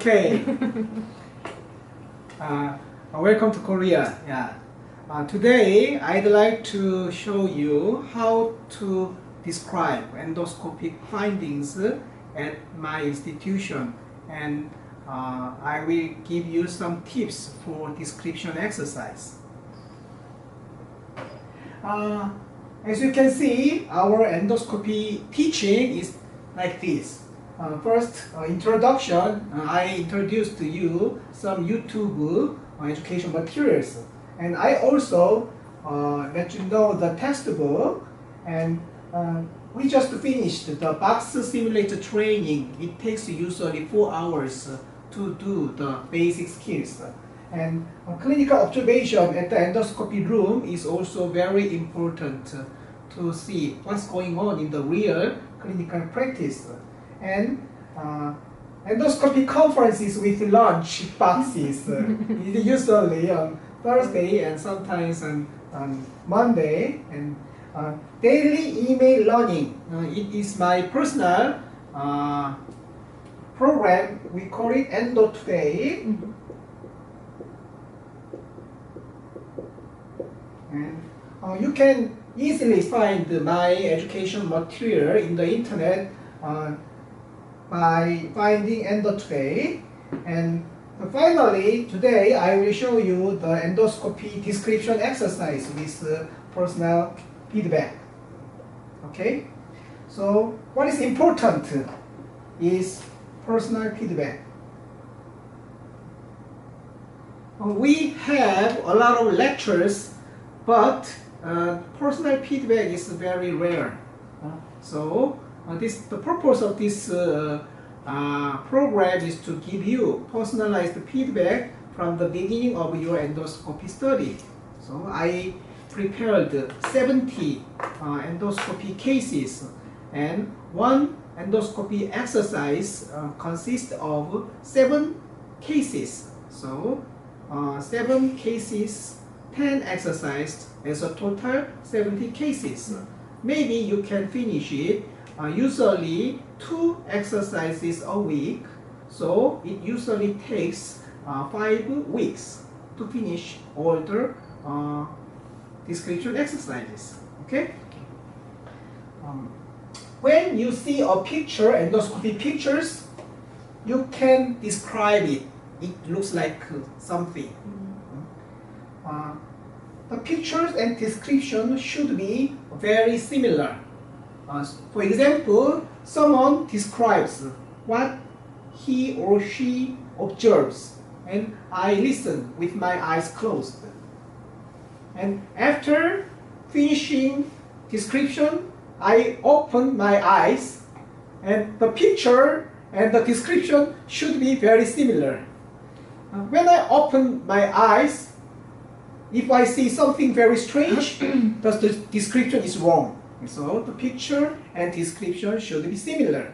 Okay. Welcome to Korea. Yeah. Today I'd like to show you how to describe endoscopic findings at my institution, and I will give you some tips for description exercise. As you can see, our endoscopy teaching is like this. First, introduction. I introduced to you some YouTube education materials, and I also let you know the textbook. And we just finished the box simulator training. It takes usually 4 hours to do the basic skills. And clinical observation at the endoscopy room is also very important to see what's going on in the real clinical practice. And endoscopy conferences with lunch boxes usually on Thursday and sometimes on Monday. And daily email learning. It is my personal program. We call it Endo Today. And you can easily find my education material in the internet by finding Endo Today. And finally, today I will show you the endoscopy description exercise with personal feedback. Okay? So what is important is personal feedback. We have a lot of lectures, but personal feedback is very rare. So the purpose of this program is to give you personalized feedback from the beginning of your endoscopy study. So I prepared 70 endoscopy cases, and one endoscopy exercise consists of 7 cases. So 7 cases, 10 exercises as a total 70 cases. Maybe you can finish it. Usually 2 exercises a week, so it usually takes 5 weeks to finish all the description exercises. Okay? When you see a picture, endoscopy pictures, you can describe it. It looks like something. The pictures and description should be very similar. For example, someone describes what he or she observes, and I listen with my eyes closed. And after finishing description, I open my eyes, and the picture and the description should be very similar. When I open my eyes, if I see something very strange, the description is wrong. So the picture and description should be similar.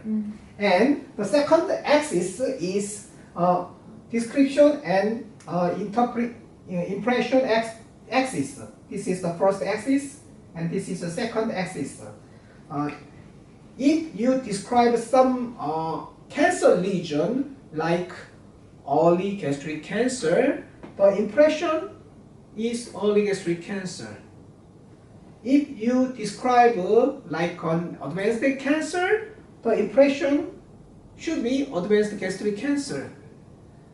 And the second axis is description and impression axis. This is the first axis, and this is the second axis. If you describe some cancer lesion like early gastric cancer, the impression is early gastric cancer. If you describe like an advanced cancer, the impression should be advanced gastric cancer.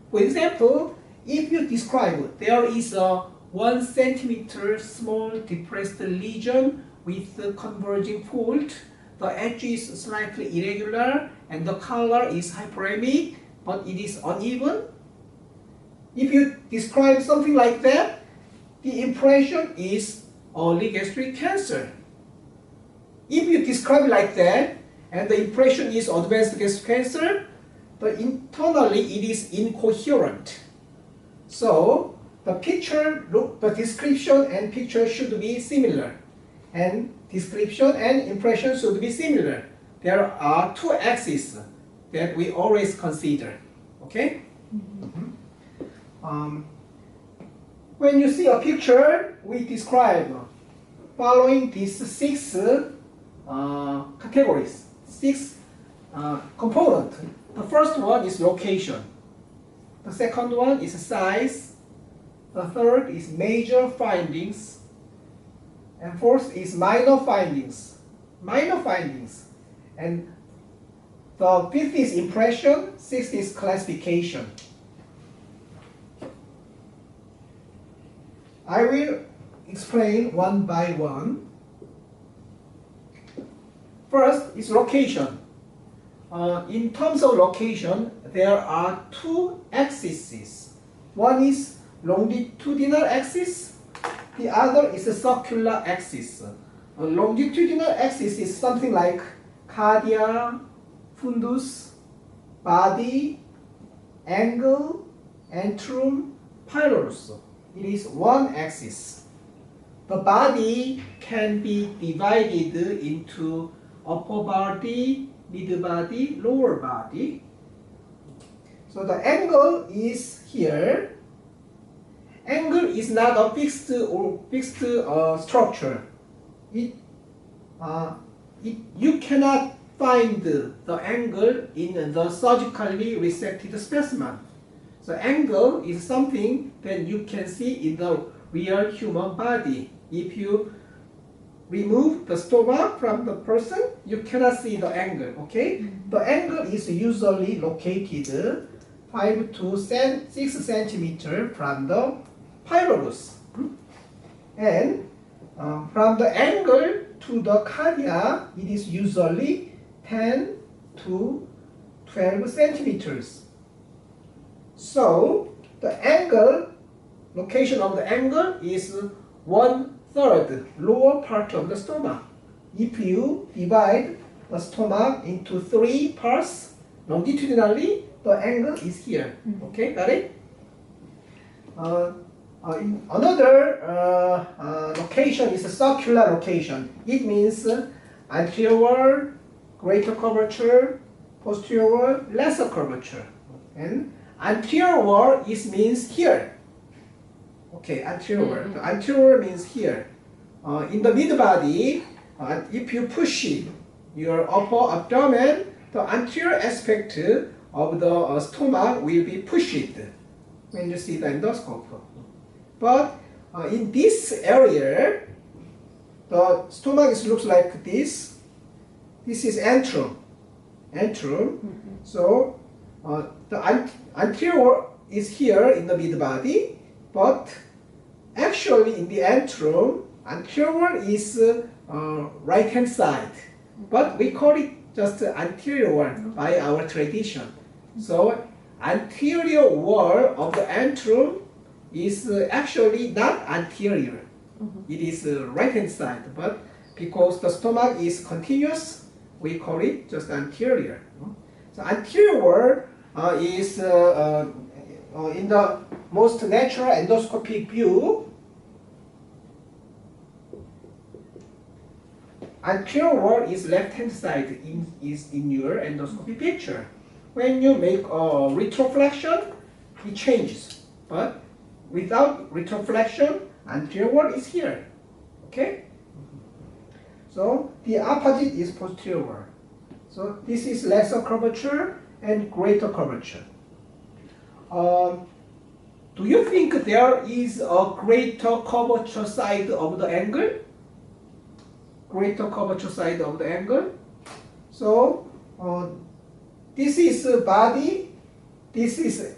For example, if you describe there is a 1 centimeter small depressed lesion with a converging fold, the edge is slightly irregular and the color is hyperemic, but it is uneven. If you describe something like that, the impression is early gastric cancer. If you describe like that and the impression is advanced gastric cancer, but internally it is incoherent. So the description and picture should be similar, and description and impression should be similar. There are 2 axes that we always consider. Okay? When you see a picture, we describe following these 6 categories, 6 components. The first one is location. The second one is size. The third is major findings. And fourth is minor findings. Minor findings. And the fifth is impression. Sixth is classification. I will explain one by one. First is location. In terms of location, there are two axes. One is longitudinal axis. The other is a circular axis. A longitudinal axis is something like cardia, fundus, body, angle, antrum, pylorus. It is one axis. The body can be divided into upper body, mid body, lower body. So the angle is here. Angle is not a fixed structure. You cannot find the angle in the surgically resected specimen. So angle is something that you can see in the real human body. If you remove the stomach from the person, you cannot see the angle, okay? The angle is usually located 5 to 6 centimeters from the pylorus. And from the angle to the cardia, it is usually 10 to 12 centimeters. So the angle, location of the angle is 1/3 lower part of the stomach. If you divide the stomach into 3 parts longitudinally, the angle is here. Okay, got it? Another location is a circular location. It means anterior, greater curvature, posterior, lesser curvature. And anterior means here. Okay, anterior. The anterior means here. In the mid body, if you push your upper abdomen, the anterior aspect of the stomach will be pushed when you see the endoscope. But in this area, the stomach looks like this. This is antrum. So the anterior is here in the mid body, but actually in the antrum, anterior is right hand side, but we call it just anterior by our tradition. So anterior wall of the antrum is actually not anterior. It is right hand side, but because the stomach is continuous, we call it just anterior. So anterior is in the most natural endoscopic view. Anterior wall is left hand side in your endoscopy picture. When you make a retroflexion, it changes. But without retroflexion, anterior wall is here. Okay? So the opposite is posterior. So this is lesser curvature and greater curvature. Do you think there is a greater curvature side of the angle? Greater curvature side of the angle. So this is body, this is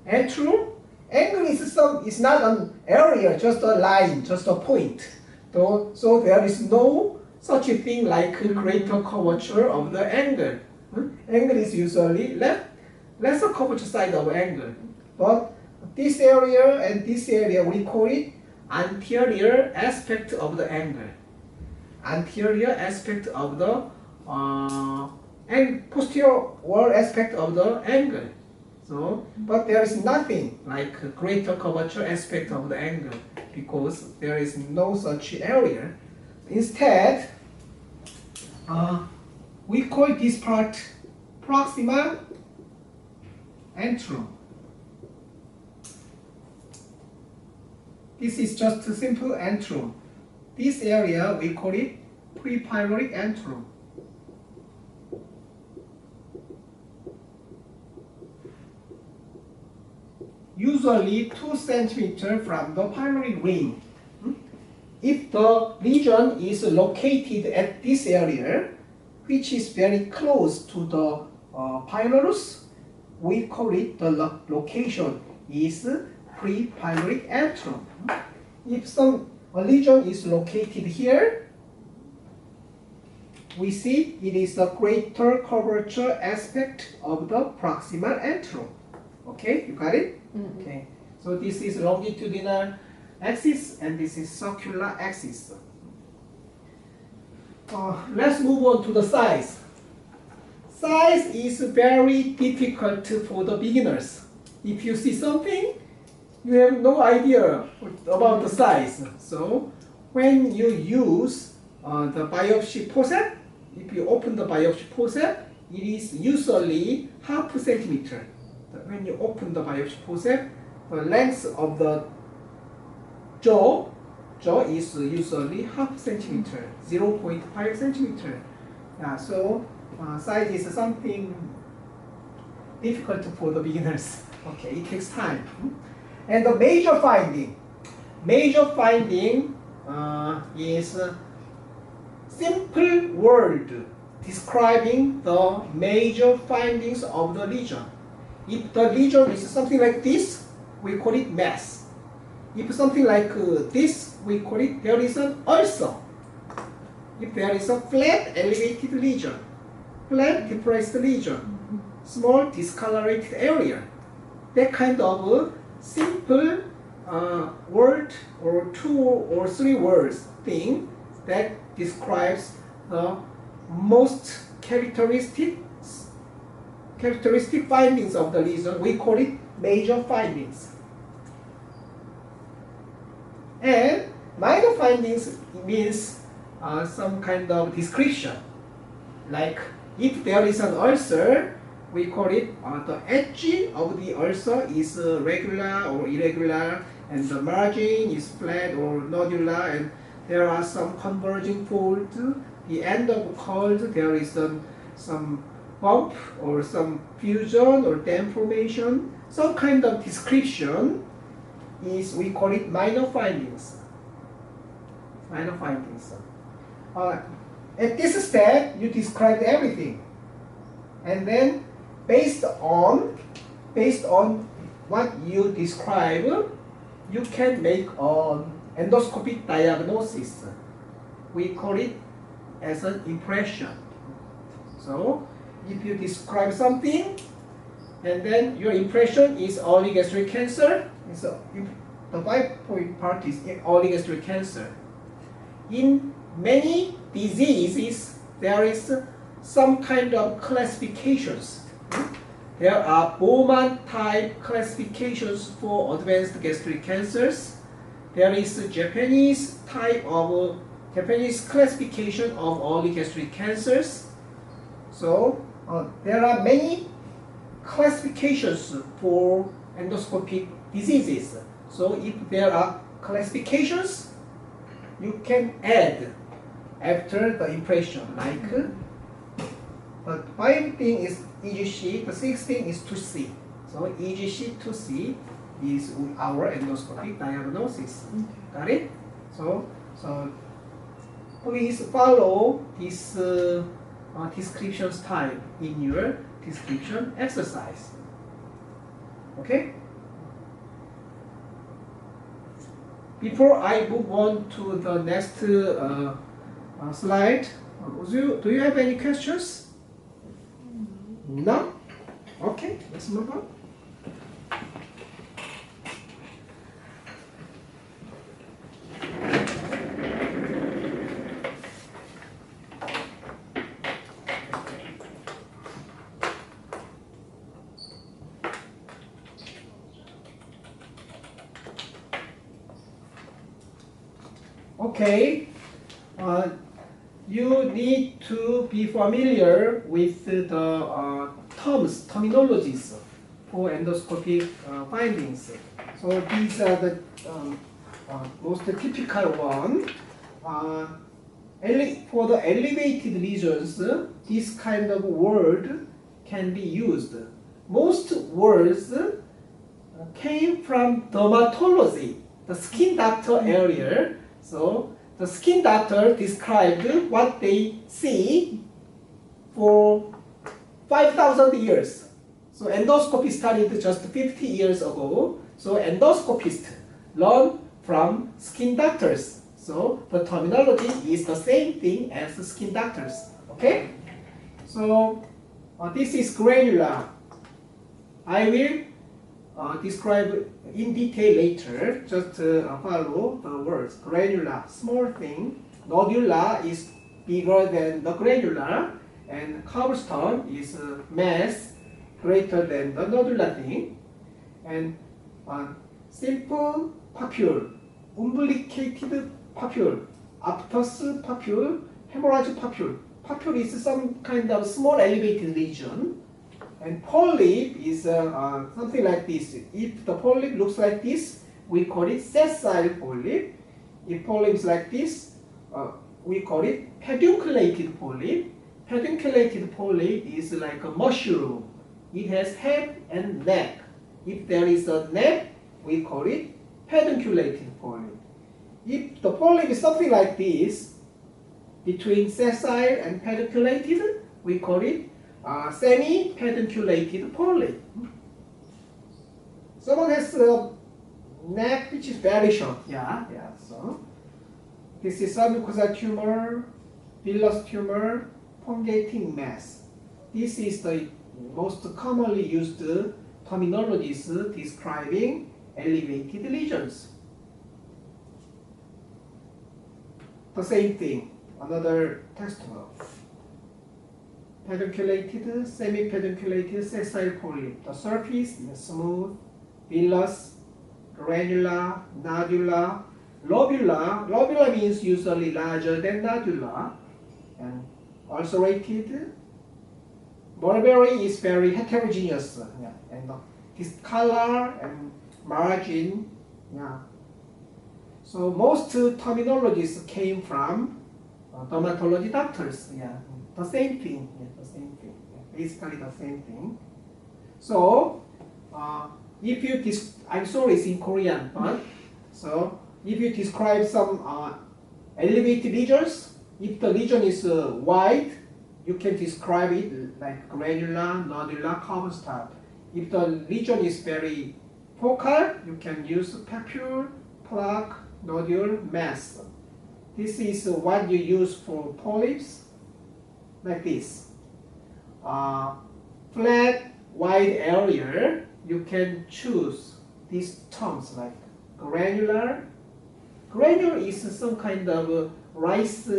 antrum. Angle is not an area, just a line, just a point. So there is no such a thing like greater curvature of the angle. Angle is usually lesser curvature side of angle. But this area and this area, we call it anterior aspect of the angle. Anterior aspect of the and posterior aspect of the angle. So, but there is nothing like greater curvature aspect of the angle because there is no such area. Instead, we call this part proximal antrum. This is just a simple antrum. This area we call it prepyloric antrum. usually 2 cm from the primary ring. If the lesion is located at this area, which is very close to the pilorus, we call it the location is pre-pyloric antrum. If a lesion is located here, we see it is the greater curvature aspect of the proximal antrum. Okay, you got it? Mm-hmm. Okay, so this is longitudinal axis and this is circular axis. Let's move on to the size. Size is very difficult for the beginners. If you see something, you have no idea about the size. So when you use the biopsy forceps, if you open the biopsy forceps, it is usually half centimeter. When you open the biopsy forceps, the length of the jaw is usually half centimeter, 0.5 centimeter. So size is something difficult for the beginners. Okay, it takes time. And the major finding is simple word describing the major findings of the lesion. If the lesion is something like this, we call it mass. If something like this, we call it there is an ulcer. If there is a flat elevated lesion, flat depressed lesion, small discolorated area, that kind of simple word or 2 or 3 words thing that describes the most characteristic findings of the lesion, we call it major findings. And minor findings means some kind of description. Like if there is an ulcer, we call it the edge of the ulcer is regular or irregular, and the margin is flat or nodular, and there are some converging folds. The end of the curve, there is some bump or some fusion or dam formation. Some kind of description is, we call it minor findings. Minor findings. At this step, you describe everything, and then based on what you describe, you can make an endoscopic diagnosis. We call it as an impression. So if you describe something, and then your impression is early gastric cancer, so the 5-point part is early gastric cancer. In many diseases, there is some kind of classifications. There are Bowman type classifications for advanced gastric cancers. There is a Japanese classification of early gastric cancers. So there are many classifications for endoscopic diseases. So if there are classifications, you can add after the impression, like the 5 thing is EGC, the 6 thing is 2C. So EGC 2C is our endoscopic diagnosis. Got it? So please follow this description style in your description exercise. Okay? Before I move on to the next slide, do you have any questions? No? Okay, let's move on. Okay, you need to be familiar with the terminologies for endoscopic findings. So these are the most typical one. For the elevated lesions, this kind of word can be used. Most words came from dermatology, the skin doctor area. So the skin doctor described what they see for 5,000 years. So endoscopy started just 50 years ago. So endoscopists learn from skin doctors. So the terminology is the same thing as skin doctors. Okay? So this is granular. I will describe in detail later. Just follow the words. Granular, small thing. Nodular is bigger than the granular. And cobblestone is mass greater than the nodular thing. And simple papule, umbilicated papule, aphthous papule, hemorrhage papule. Papule is some kind of small elevated lesion. And polyp is something like this. If the polyp looks like this, we call it sessile polyp. If polyp is like this, we call it pedunculated polyp. Pedunculated polyp is like a mushroom. It has head and neck. If there is a neck, we call it pedunculated polyp. If the polyp is something like this, between sessile and pedunculated, we call it semi-pedunculated polyp. Someone has a neck which is very short. Yeah. So this is submucosal tumor, villus tumor, fungating mass. This is the most commonly used terminologies describing elevated lesions. The same thing, another textbook. Pedunculated, semi-pedunculated sessile polyp. The surface is smooth, villus, granular, nodular, lobular. Lobular means usually larger than nodular, and ulcerated. Mulberry is very heterogeneous, and this color and margin, So most terminologies came from dermatology doctors, the same thing, basically the same thing. So if you I'm sorry, it's in Korean, but so if you describe some elevated lesions, if the lesion is wide, you can describe it like granular, nodular, cobblestone. If the lesion is very focal, you can use papule, plaque, nodule, mass. This is what you use for polyps, like this. Flat, wide area, you can choose these terms like granular. Granular is some kind of rice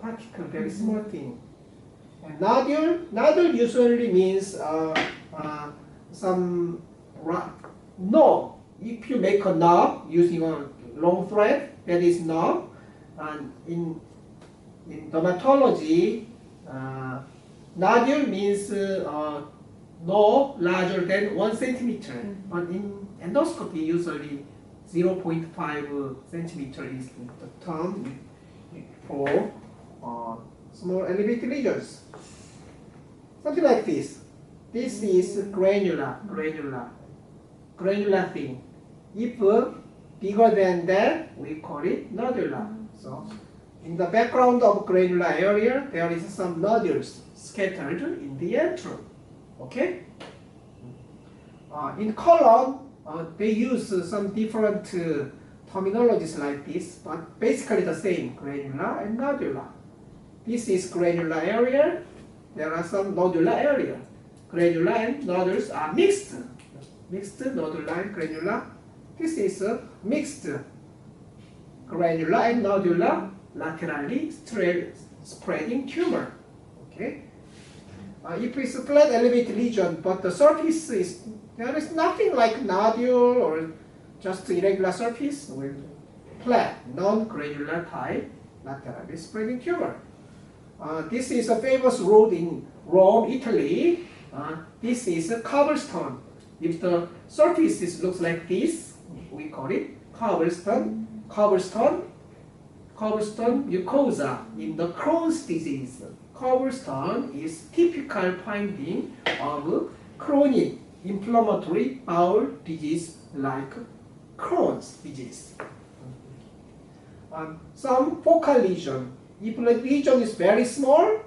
particle, very small thing. And nodule usually means some knob. If you make a knob using a long thread, that is knob. And in dermatology, nodule means no larger than 1 centimeter. But in endoscopy, usually 0.5 centimeter is the term for small elevated lesions. Something like this. This is granular thing. If bigger than that, we call it nodular. So in the background of granular area, there is some nodules scattered in the antrum. Okay? In colon, they use some different terminologies like this, but basically the same, granular and nodular. This is granular area. There are some nodular area. Granular and nodules are mixed. Mixed nodular and granular. This is a mixed granular and nodular laterally spreading tumor. Okay. If it's a flat elevated lesion, but the surface is there is nothing like nodule or just irregular surface with flat, non-granular type laterally spreading tumor. This is a famous road in Rome, Italy. This is a cobblestone. If the surface looks like this, we call it cobblestone. Cobblestone mucosa in the Crohn's disease. Cobblestone is typical finding of chronic inflammatory bowel disease like Crohn's disease. Some focal lesion. If the lesion is very small,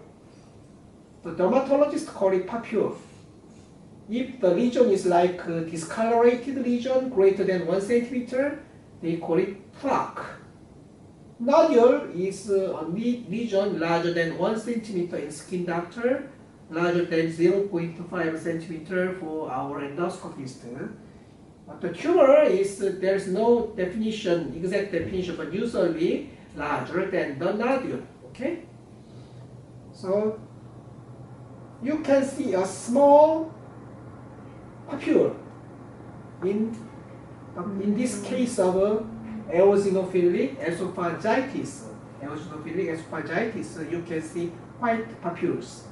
the dermatologist call it papule. If the lesion is like a discolorated lesion greater than 1 centimeter, they call it plaque. Nodule is a lesion larger than 1 centimeter in skin doctor, larger than 0.5 centimeter for our endoscopist. The tumor is, there's no definition, exact definition, but usually larger than the nodule. Okay? So you can see a small papule in this case of eosinophilic esophagitis. Eosinophilic esophagitis, you can see white papules,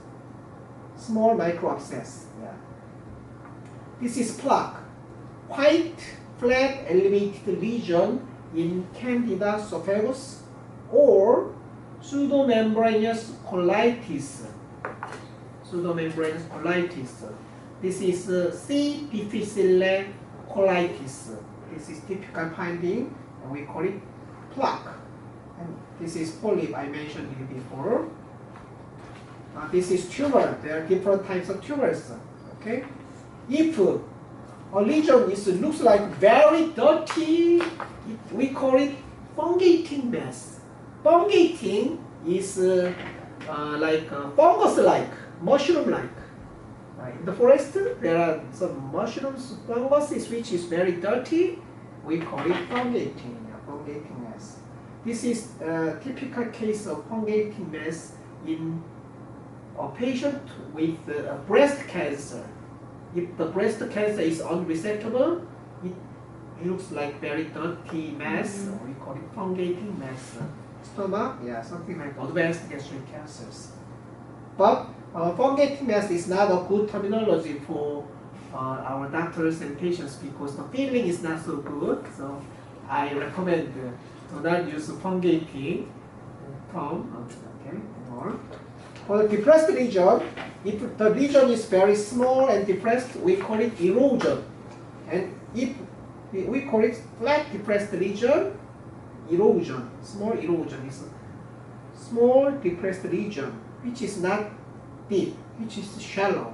small micro abscess. Yeah. This is plaque. White, flat, elevated lesion in Candida esophagus or pseudomembranous colitis. Pseudomembranous colitis. This is C. difficile colitis. This is typical finding, and we call it plaque. And this is polyp, I mentioned it before. This is tumor. There are different types of tumors. Okay, if a lesion looks like very dirty, we call it fungating mass. Fungating is like fungus-like, mushroom-like. In the forest, there are some mushrooms, fungus which is very dirty. We call it fungating mass. This is a typical case of fungating mass in a patient with breast cancer. If the breast cancer is unresectable, it looks like very dirty mass. We call it fungating mass. Stomach, yeah, something like advanced gastric cancers. But fungating mass is not a good terminology for our doctors and patients because the feeling is not so good. So I recommend do not use fungating term. Okay, more. For the depressed lesion, if the lesion is very small and depressed, we call it erosion. And if we call it flat depressed lesion, erosion. Small erosion is a small depressed lesion, which is not deep, which is shallow.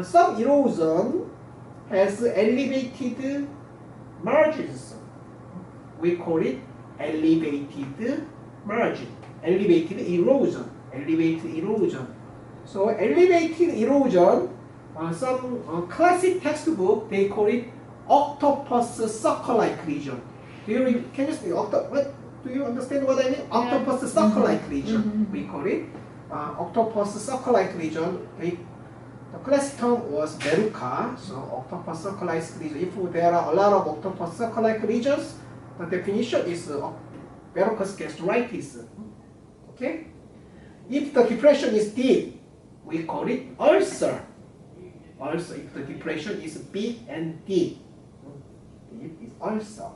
Some erosion has elevated margins. We call it elevated margin. Elevated erosion. So elevated erosion, some classic textbook, they call it octopus sucker-like lesion. Can you speak what? Do you understand what I mean? Yeah. Octopus sucker-like lesion. We call it octopus sucker-like lesion. The classic term was verruca, so octopus sucker-like lesion. If there are a lot of octopus sucker-like lesions, the definition is verrucous gastritis. Okay? If the depression is deep, we call it ulcer. Also, if the depression is big and deep, deep is ulcer.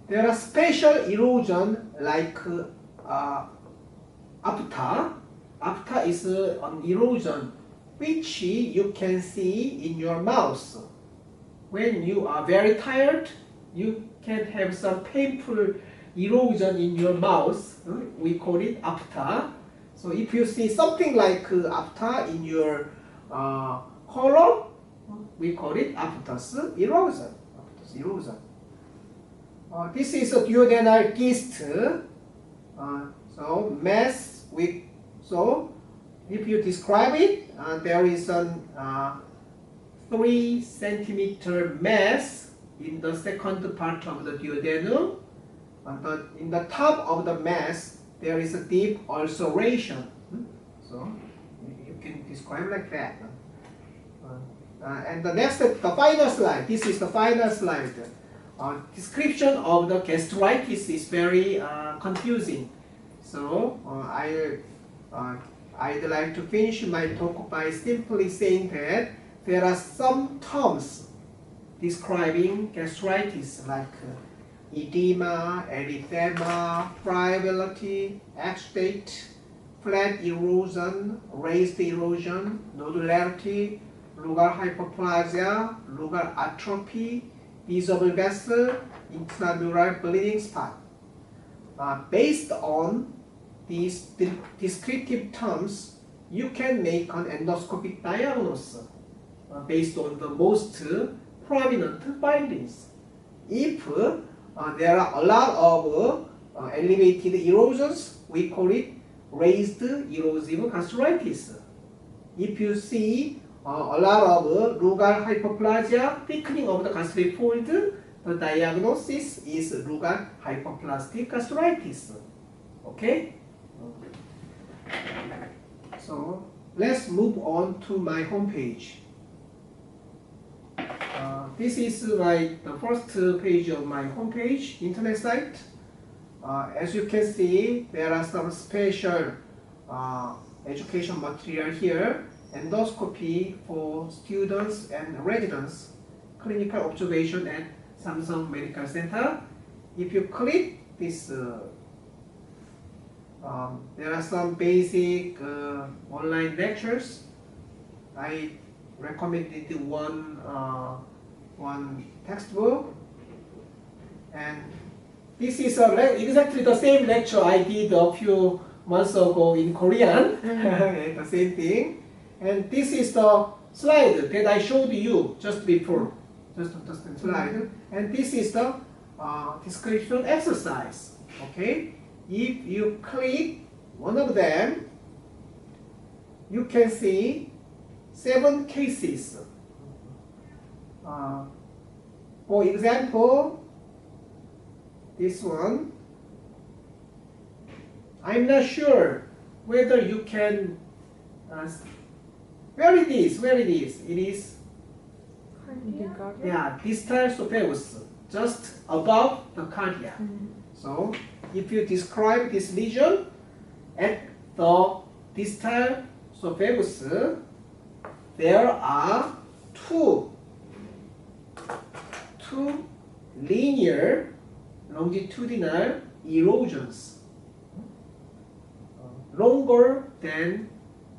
There are special erosion like apta. Apta is an erosion which you can see in your mouth. When you are very tired, you can have some painful erosion in your mouth. We call it apta. So if you see something like apta in your colon, we call it aptus erosion. This is a duodenal cyst. So mass. So if you describe it, there is a 3 centimeter mass in the second part of the duodenum. In the top of the mass, there is a deep ulceration. So you can describe like that. And the final slide. This is the final slide. Description of the gastritis is very confusing. So I'd like to finish my talk by simply saying that there are some terms describing gastritis like edema, erythema, friability, exudate, flat erosion, raised erosion, nodularity, local hyperplasia, local atrophy, visible vessel, intramural bleeding spot. Based on these descriptive terms, you can make an endoscopic diagnosis based on the most prominent findings. If there are a lot of elevated erosions, we call it raised erosive gastritis. If you see a lot of local hyperplasia, thickening of the gastric fold, the diagnosis is local hyperplastic gastritis. Okay? So let's move on to my homepage. This is the first page of my homepage, internet site. As you can see, there are some special education material here. Endoscopy for students and residents, clinical observation at Samsung Medical Center. If you click this, there are some basic online lectures. I recommended one textbook, and this is exactly the same lecture I did a few months ago in Korean. The same thing. And this is the slide that I showed you just before. Just the slide. And this is the description exercise. Okay? If you click one of them, you can see 7 cases. For example, this one, I'm not sure whether you can, where it is, it is, yeah, distal esophagus, just above the cardia. So, if you describe this lesion at the distal esophagus, there are two linear longitudinal erosions longer than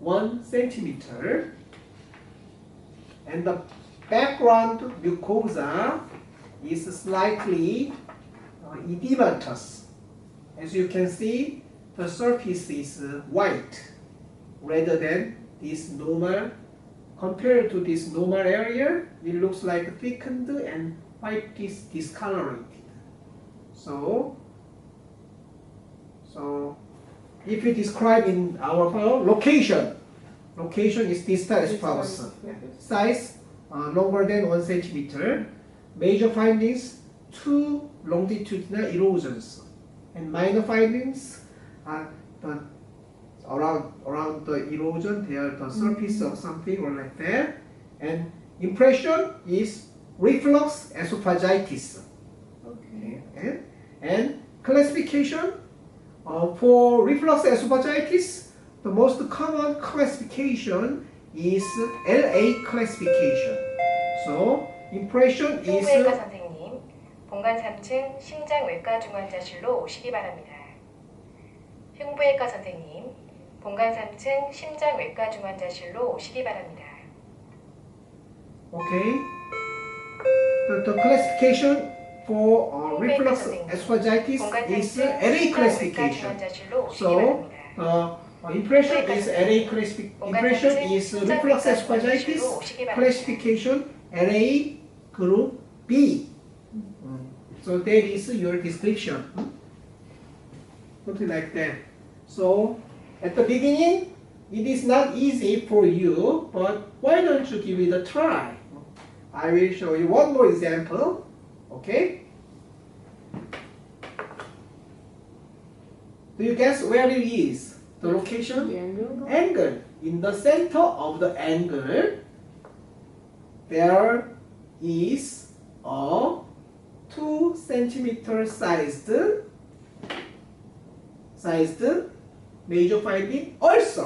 1 centimeter, and the background mucosa is slightly edematous. As you can see, the surface is white rather than this normal. Compared to this normal area, it looks like thickened and white discolorated. So if you describe in our file, location is distal esophagus, size longer than 1 centimeter. Major findings, 2 longitudinal erosions, and minor findings are around the erosion, there the surface of something or like that. And impression is reflux esophagitis. Okay. And classification for reflux esophagitis, the most common classification is LA classification. So impression is. 흉부외과 선생님, 본관 3층 심장외과 중환자실로 오시기 바랍니다. 흉부외과 선생님, 본관 3층 심장외과 중환자실로 오시기 바랍니다. Okay. The classification for reflux esophagitis is LA classification. So impression is LA classification. Impression is reflux esophagitis. Classification LA group B. So that is your description. Something like that. So at the beginning, it is not easy for you, but why don't you give it a try? I will show you one more example. Okay? Do you guess where it is? The location? The angle? Angle. In the center of the angle, there is a 2 centimeter sized major finding also.